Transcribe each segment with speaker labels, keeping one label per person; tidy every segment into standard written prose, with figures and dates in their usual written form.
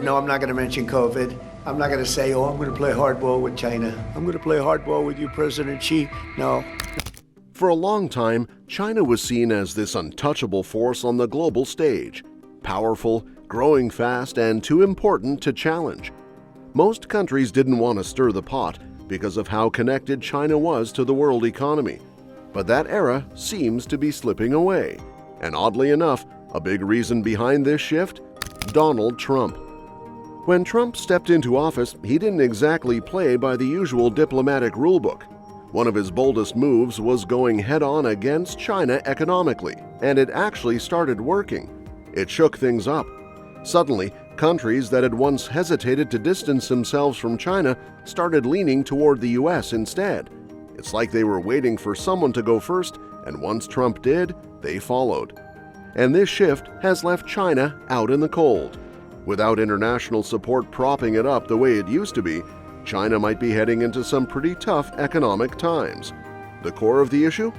Speaker 1: No, I'm not going to mention COVID. I'm not going to say, oh, I'm going to play hardball with China. I'm going to play hardball with you, President Xi. No.
Speaker 2: For a long time, China was seen as this untouchable force on the global stage. Powerful, growing fast, and too important to challenge. Most countries didn't want to stir the pot because of how connected China was to the world economy. But that era seems to be slipping away. And oddly enough, a big reason behind this shift? Donald Trump. When Trump stepped into office, he didn't exactly play by the usual diplomatic rulebook. One of his boldest moves was going head-on against China economically, and it actually started working. It shook things up. Suddenly, countries that had once hesitated to distance themselves from China started leaning toward the U.S. instead. It's like they were waiting for someone to go first, and once Trump did, they followed. And this shift has left China out in the cold. Without international support propping it up the way it used to be, China might be heading into some pretty tough economic times. The core of the issue?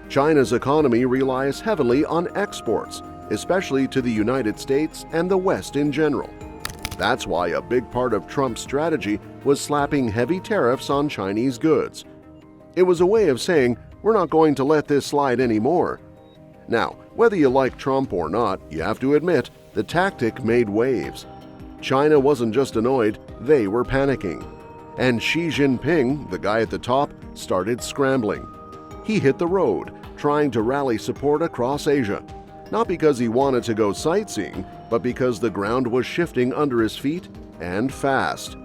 Speaker 2: China's economy relies heavily on exports, especially to the United States and the West in general. That's why a big part of Trump's strategy was slapping heavy tariffs on Chinese goods. It was a way of saying, we're not going to let this slide anymore. Now, whether you like Trump or not, you have to admit, the tactic made waves. China wasn't just annoyed, they were panicking. And Xi Jinping, the guy at the top, started scrambling. He hit the road, trying to rally support across Asia. Not because he wanted to go sightseeing, but because the ground was shifting under his feet, and fast.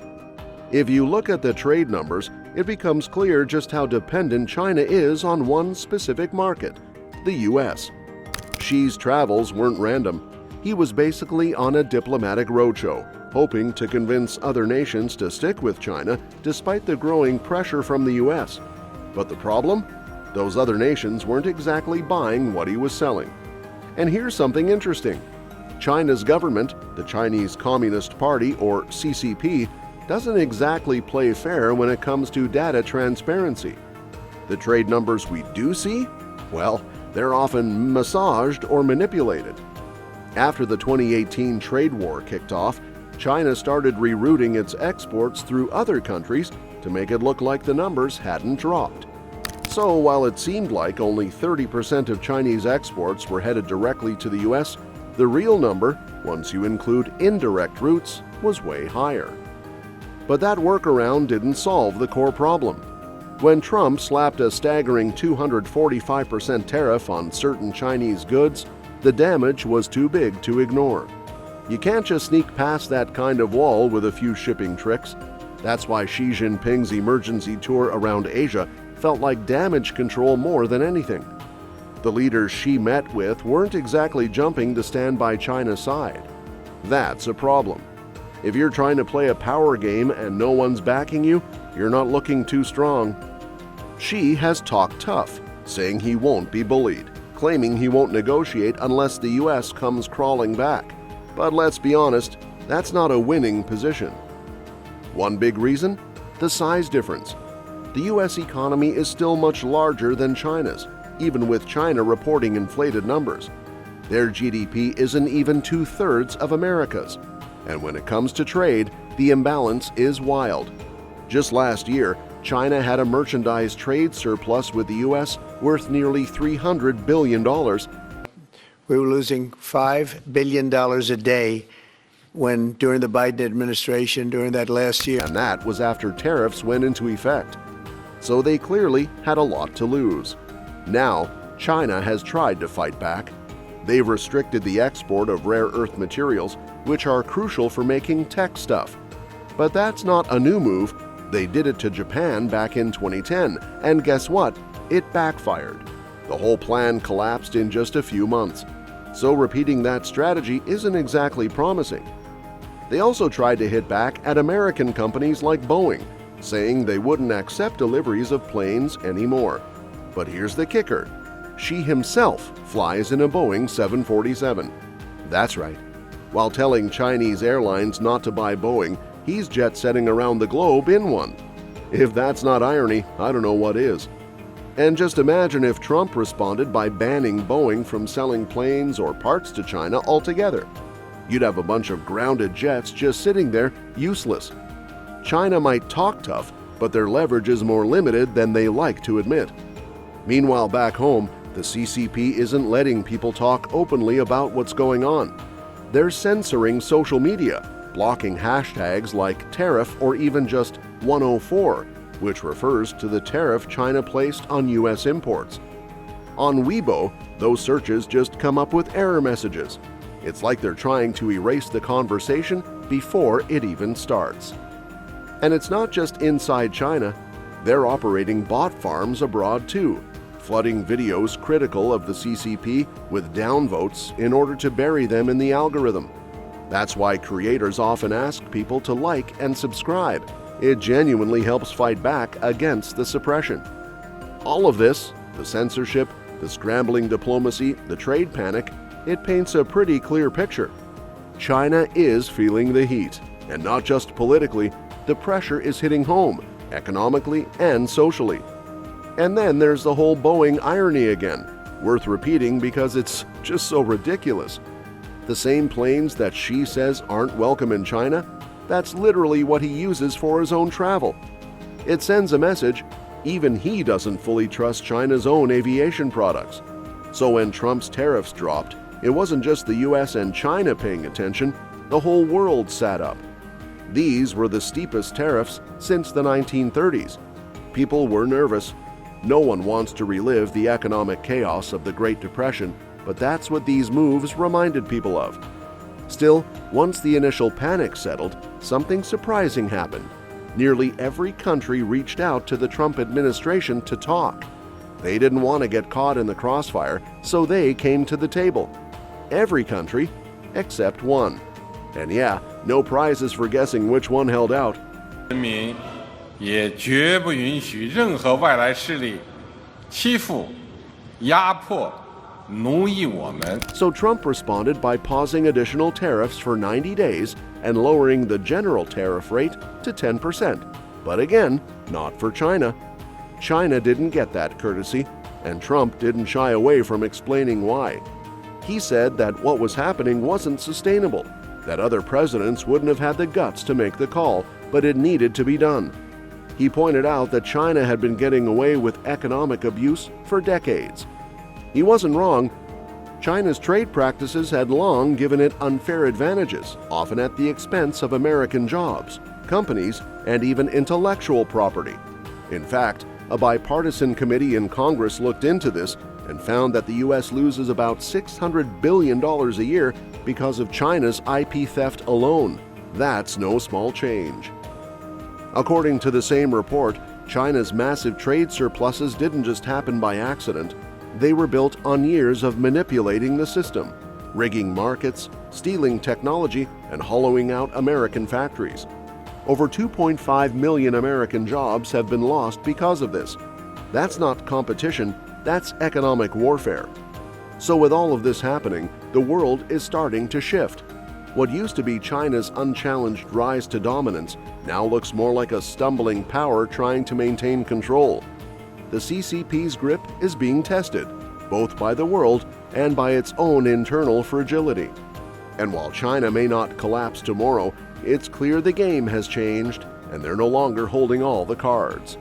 Speaker 2: If you look at the trade numbers, it becomes clear just how dependent China is on one specific market, the U.S. Xi's travels weren't random. He was basically on a diplomatic roadshow, hoping to convince other nations to stick with China despite the growing pressure from the U.S. But the problem? Those other nations weren't exactly buying what he was selling. And here's something interesting. China's government, the Chinese Communist Party or CCP, doesn't exactly play fair when it comes to data transparency. The trade numbers we do see? Well, they're often massaged or manipulated. After the 2018 trade war kicked off, China started rerouting its exports through other countries to make it look like the numbers hadn't dropped. So while it seemed like only 30% of Chinese exports were headed directly to the U.S., the real number, once you include indirect routes, was way higher. But that workaround didn't solve the core problem. When Trump slapped a staggering 245% tariff on certain Chinese goods, the damage was too big to ignore. You can't just sneak past that kind of wall with a few shipping tricks. That's why Xi Jinping's emergency tour around Asia felt like damage control more than anything. The leaders Xi met with weren't exactly jumping to stand by China's side. That's a problem. If you're trying to play a power game and no one's backing you, you're not looking too strong. Xi has talked tough, saying he won't be bullied, claiming he won't negotiate unless the U.S. comes crawling back. But let's be honest, that's not a winning position. One big reason? The size difference. The U.S. economy is still much larger than China's, even with China reporting inflated numbers. Their GDP isn't even 2/3 of America's. And when it comes to trade, the imbalance is wild. Just last year, China had a merchandise trade surplus with the U.S. worth nearly $300 billion.
Speaker 1: We were losing $5 billion a day during the Biden administration, during that last year.
Speaker 2: And that was after tariffs went into effect. So they clearly had a lot to lose. Now, China has tried to fight back. They've restricted the export of rare earth materials, which are crucial for making tech stuff. But that's not a new move. They did it to Japan back in 2010, and guess what? It backfired. The whole plan collapsed in just a few months. So repeating that strategy isn't exactly promising. They also tried to hit back at American companies like Boeing, saying they wouldn't accept deliveries of planes anymore. But here's the kicker. Xi himself flies in a Boeing 747. That's right. While telling Chinese airlines not to buy Boeing, he's jet-setting around the globe in one. If that's not irony, I don't know what is. And just imagine if Trump responded by banning Boeing from selling planes or parts to China altogether. You'd have a bunch of grounded jets just sitting there, useless. China might talk tough, but their leverage is more limited than they like to admit. Meanwhile, back home, the CCP isn't letting people talk openly about what's going on. They're censoring social media, blocking hashtags like tariff or even just 104, which refers to the tariff China placed on U.S. imports. On Weibo, those searches just come up with error messages. It's like they're trying to erase the conversation before it even starts. And it's not just inside China. They're operating bot farms abroad too, flooding videos critical of the CCP with downvotes in order to bury them in the algorithm. That's why creators often ask people to like and subscribe. It genuinely helps fight back against the suppression. All of this, the censorship, the scrambling diplomacy, the trade panic, it paints a pretty clear picture. China is feeling the heat, and not just politically, the pressure is hitting home, economically and socially. And then there's the whole Boeing irony again, worth repeating because it's just so ridiculous. The same planes that Xi says aren't welcome in China, that's literally what he uses for his own travel. It sends a message, even he doesn't fully trust China's own aviation products. So when Trump's tariffs dropped, it wasn't just the US and China paying attention, the whole world sat up. These were the steepest tariffs since the 1930s. People were nervous. No one wants to relive the economic chaos of the Great Depression, but that's what these moves reminded people of. Still, once the initial panic settled, something surprising happened. Nearly every country reached out to the Trump administration to talk. They didn't want to get caught in the crossfire, so they came to the table. Every country except one. And yeah, no prizes for guessing which one held out.
Speaker 3: 人民也绝不允许任何外来势力欺负、压迫、奴役我们。
Speaker 2: So Trump responded by pausing additional tariffs for 90 days and lowering the general tariff rate to 10%. But again, not for China. China didn't get that courtesy, and Trump didn't shy away from explaining why. He said that what was happening wasn't sustainable, that other presidents wouldn't have had the guts to make the call, but it needed to be done. He pointed out that China had been getting away with economic abuse for decades. He wasn't wrong. China's trade practices had long given it unfair advantages, often at the expense of American jobs, companies, and even intellectual property. In fact, a bipartisan committee in Congress looked into this and found that the U.S. loses about $600 billion a year because of China's IP theft alone. That's no small change. According to the same report, China's massive trade surpluses didn't just happen by accident. They were built on years of manipulating the system, rigging markets, stealing technology, and hollowing out American factories. Over 2.5 million American jobs have been lost because of this. That's not competition, that's economic warfare. So with all of this happening, the world is starting to shift. What used to be China's unchallenged rise to dominance now looks more like a stumbling power trying to maintain control. The CCP's grip is being tested, both by the world and by its own internal fragility. And while China may not collapse tomorrow, it's clear the game has changed and they're no longer holding all the cards.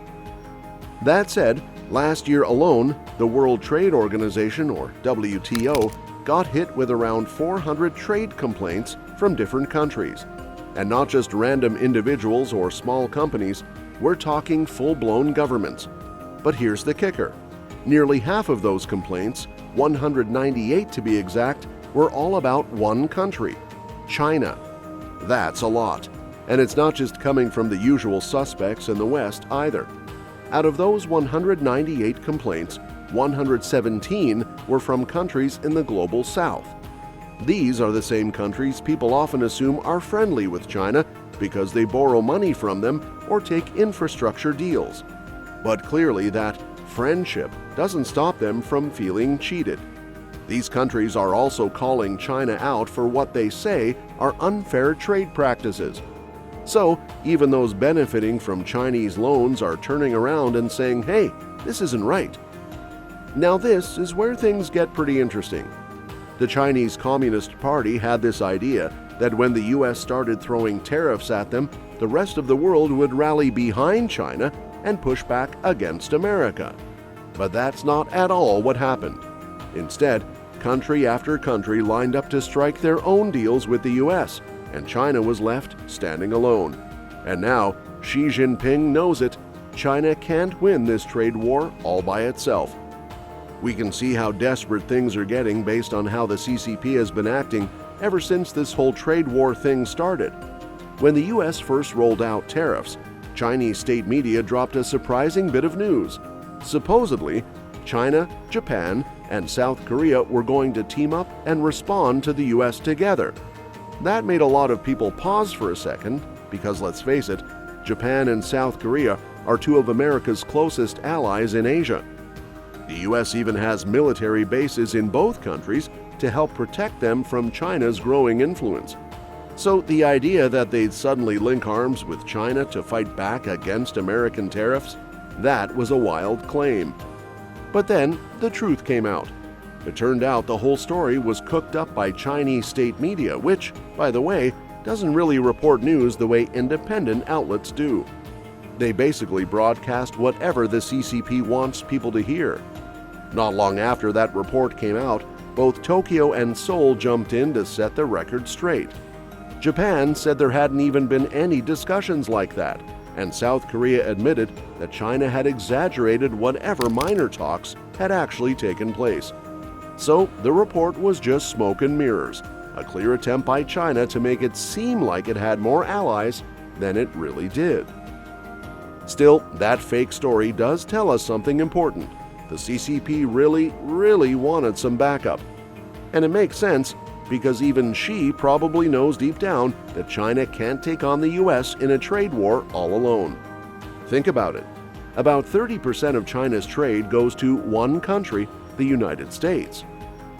Speaker 2: That said, last year alone, the World Trade Organization, or WTO, got hit with around 400 trade complaints from different countries. And not just random individuals or small companies, we're talking full-blown governments. But here's the kicker. Nearly half of those complaints, 198 to be exact, were all about one country, China. That's a lot. And it's not just coming from the usual suspects in the West either. Out of those 198 complaints, 117 were from countries in the global South. These are the same countries people often assume are friendly with China because they borrow money from them or take infrastructure deals. But clearly that friendship doesn't stop them from feeling cheated. These countries are also calling China out for what they say are unfair trade practices. So even those benefiting from Chinese loans are turning around and saying, hey, this isn't right. Now this is where things get pretty interesting. The The Chinese Communist Party had this idea that when the US started throwing tariffs at them, the rest of the world would rally behind China and push back against America. But that's not at all what happened. Instead, country after country lined up to strike their own deals with the US, and China was left standing alone. And now, Xi Jinping knows it. China can't win this trade war all by itself. We can see how desperate things are getting based on how the CCP has been acting ever since this whole trade war thing started. When the US first rolled out tariffs, Chinese state media dropped a surprising bit of news. Supposedly, China, Japan, and South Korea were going to team up and respond to the US together. That made a lot of people pause for a second, because let's face it, Japan and South Korea are two of America's closest allies in Asia. The US even has military bases in both countries to help protect them from China's growing influence. So the idea that they'd suddenly link arms with China to fight back against American tariffs, that was a wild claim. But then the truth came out. It turned out the whole story was cooked up by Chinese state media, which, by the way, doesn't really report news the way independent outlets do. They basically broadcast whatever the CCP wants people to hear. Not long after that report came out, both Tokyo and Seoul jumped in to set the record straight. Japan said there hadn't even been any discussions like that, and South Korea admitted that China had exaggerated whatever minor talks had actually taken place. So the report was just smoke and mirrors, a clear attempt by China to make it seem like it had more allies than it really did. Still, that fake story does tell us something important. The CCP really wanted some backup. And it makes sense, because even Xi probably knows deep down that China can't take on the US in a trade war all alone. Think about it. About 30% of China's trade goes to one country, the United States.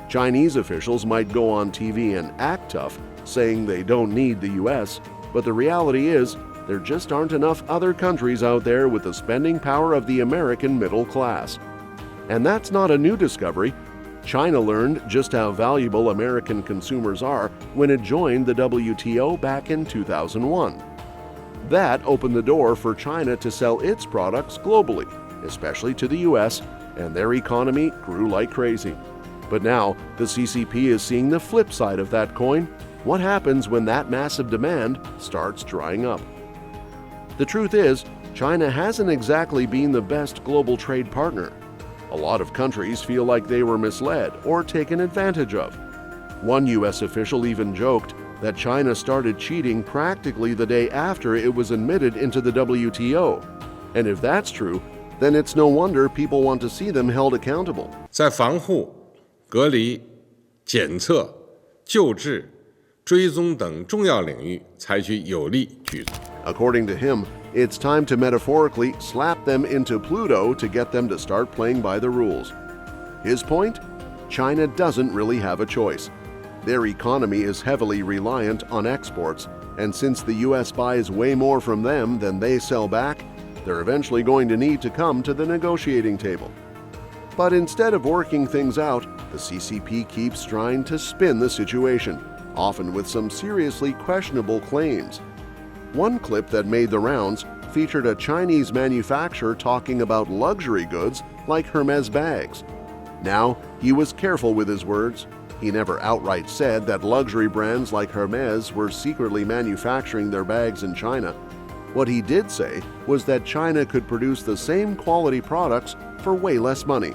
Speaker 2: Chinese officials might go on TV and act tough, saying they don't need the US, but the reality is there just aren't enough other countries out there with the spending power of the American middle class. And that's not a new discovery. China learned just how valuable American consumers are when it joined the WTO back in 2001. That opened the door for China to sell its products globally, especially to the US, and their economy grew like crazy. But now, the CCP is seeing the flip side of that coin. What happens when that massive demand starts drying up? The truth is, China hasn't exactly been the best global trade partner. A lot of countries feel like they were misled or taken advantage of. One US official even joked that China started cheating practically the day after it was admitted into the WTO. And if that's true, then it's no wonder people want to see them held accountable.
Speaker 3: 在防护、隔离、检测、救治、追踪等重要领域采取有力举措。
Speaker 2: According to him, it's time to metaphorically slap them into Pluto to get them to start playing by the rules. His point? China doesn't really have a choice. Their economy is heavily reliant on exports, and since the US buys way more from them than they sell back, they're eventually going to need to come to the negotiating table. But instead of working things out, the CCP keeps trying to spin the situation, often with some seriously questionable claims. One clip that made the rounds featured a Chinese manufacturer talking about luxury goods like Hermes bags. Now, he was careful with his words. He never outright said that luxury brands like Hermes were secretly manufacturing their bags in China. What he did say was that China could produce the same quality products for way less money.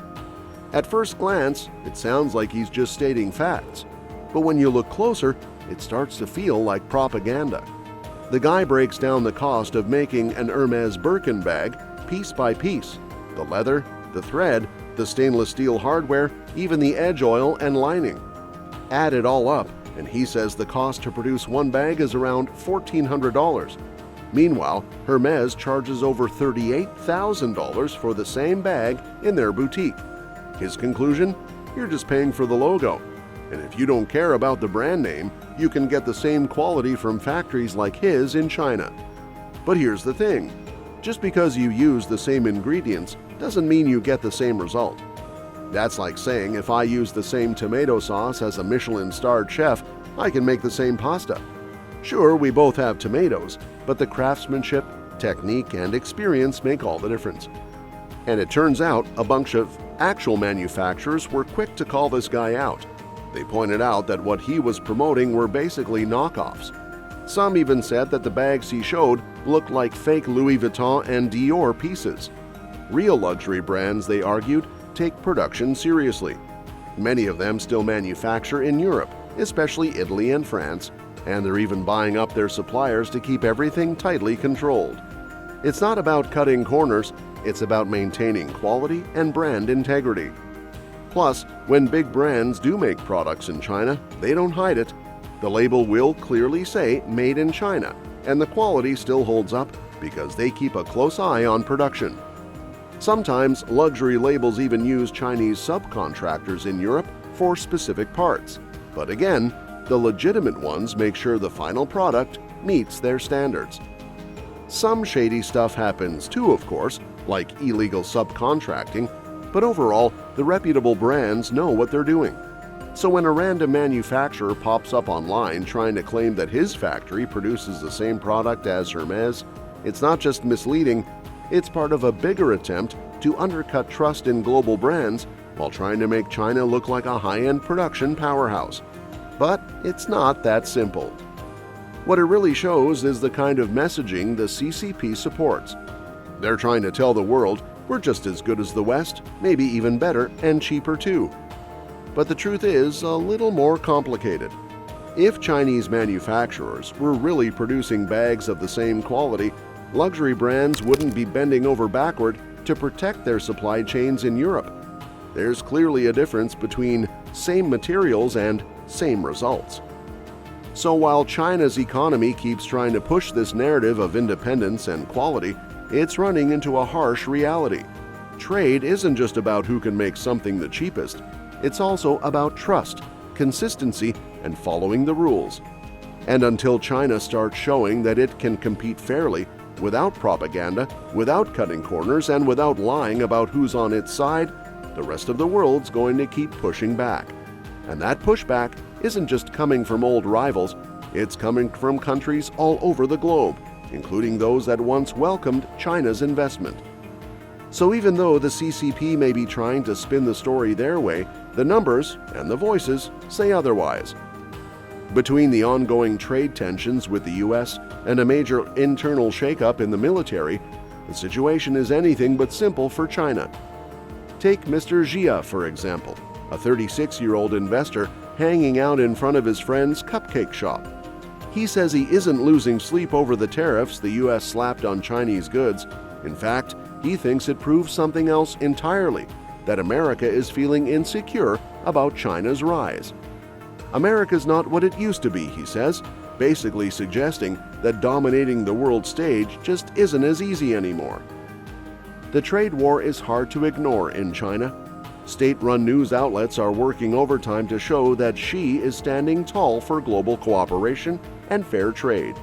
Speaker 2: At first glance, it sounds like he's just stating facts. But when you look closer, it starts to feel like propaganda. The guy breaks down the cost of making an Hermes Birkin bag piece by piece. The leather, the thread, the stainless steel hardware, even the edge oil and lining. Add it all up, and he says the cost to produce one bag is around $1,400. Meanwhile, Hermes charges over $38,000 for the same bag in their boutique. His conclusion? You're just paying for the logo. And if you don't care about the brand name, you can get the same quality from factories like his in China. But here's the thing. Just because you use the same ingredients doesn't mean you get the same result. That's like saying if I use the same tomato sauce as a Michelin-starred chef, I can make the same pasta. Sure, we both have tomatoes, but the craftsmanship, technique, and experience make all the difference. And it turns out a bunch of actual manufacturers were quick to call this guy out. They pointed out that what he was promoting were basically knockoffs. Some even said that the bags he showed looked like fake Louis Vuitton and Dior pieces. Real luxury brands, they argued, take production seriously. Many of them still manufacture in Europe, especially Italy and France, and they're even buying up their suppliers to keep everything tightly controlled. It's not about cutting corners, it's about maintaining quality and brand integrity. Plus, when big brands do make products in China, they don't hide it. The label will clearly say "Made in China," and the quality still holds up because they keep a close eye on production. Sometimes luxury labels even use Chinese subcontractors in Europe for specific parts. But again, the legitimate ones make sure the final product meets their standards. Some shady stuff happens too, of course, like illegal subcontracting, but overall, the reputable brands know what they're doing. So when a random manufacturer pops up online trying to claim that his factory produces the same product as Hermes, it's not just misleading, it's part of a bigger attempt to undercut trust in global brands while trying to make China look like a high-end production powerhouse. But it's not that simple. What it really shows is the kind of messaging the CCP supports. They're trying to tell the world we're just as good as the West, maybe even better and cheaper too. But the truth is a little more complicated. If Chinese manufacturers were really producing bags of the same quality, luxury brands wouldn't be bending over backward to protect their supply chains in Europe. There's clearly a difference between same materials and same results. So while China's economy keeps trying to push this narrative of independence and quality, it's running into a harsh reality. Trade isn't just about who can make something the cheapest. It's also about trust, consistency, and following the rules. And until China starts showing that it can compete fairly, without propaganda, without cutting corners, and without lying about who's on its side, the rest of the world's going to keep pushing back. And that pushback isn't just coming from old rivals, it's coming from countries all over the globe, including those that once welcomed China's investment. So even though the CCP may be trying to spin the story their way, the numbers and the voices say otherwise. Between the ongoing trade tensions with the US and a major internal shakeup in the military, the situation is anything but simple for China. Take Mr. Jia, for example, a 36-year-old investor hanging out in front of his friend's cupcake shop. He says he isn't losing sleep over the tariffs the US slapped on Chinese goods. In fact, he thinks it proves something else entirely, that America is feeling insecure about China's rise. America's not what it used to be, he says, basically suggesting that dominating the world stage just isn't as easy anymore. The trade war is hard to ignore in China. State-run news outlets are working overtime to show that Xi is standing tall for global cooperation and fair trade.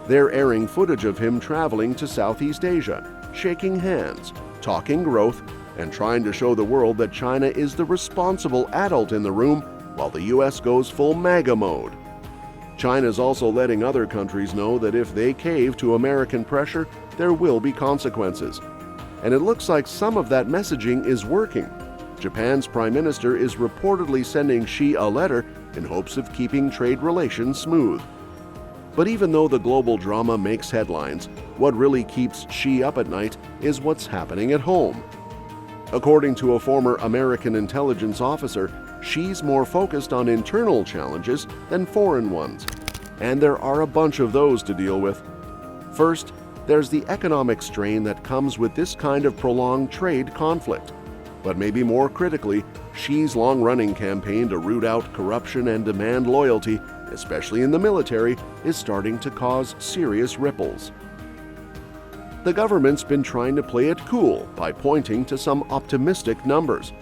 Speaker 2: They're airing footage of him traveling to Southeast Asia, shaking hands, talking growth, and trying to show the world that China is the responsible adult in the room while the US goes full MAGA mode. China's also letting other countries know that if they cave to American pressure, there will be consequences. And it looks like some of that messaging is working. Japan's Prime Minister is reportedly sending Xi a letter in hopes of keeping trade relations smooth. But even though the global drama makes headlines, what really keeps Xi up at night is what's happening at home. According to a former American intelligence officer, Xi's more focused on internal challenges than foreign ones. And there are a bunch of those to deal with. First, there's the economic strain that comes with this kind of prolonged trade conflict. But maybe more critically, Xi's long-running campaign to root out corruption and demand loyalty, especially in the military, is starting to cause serious ripples. The government's been trying to play it cool by pointing to some optimistic numbers.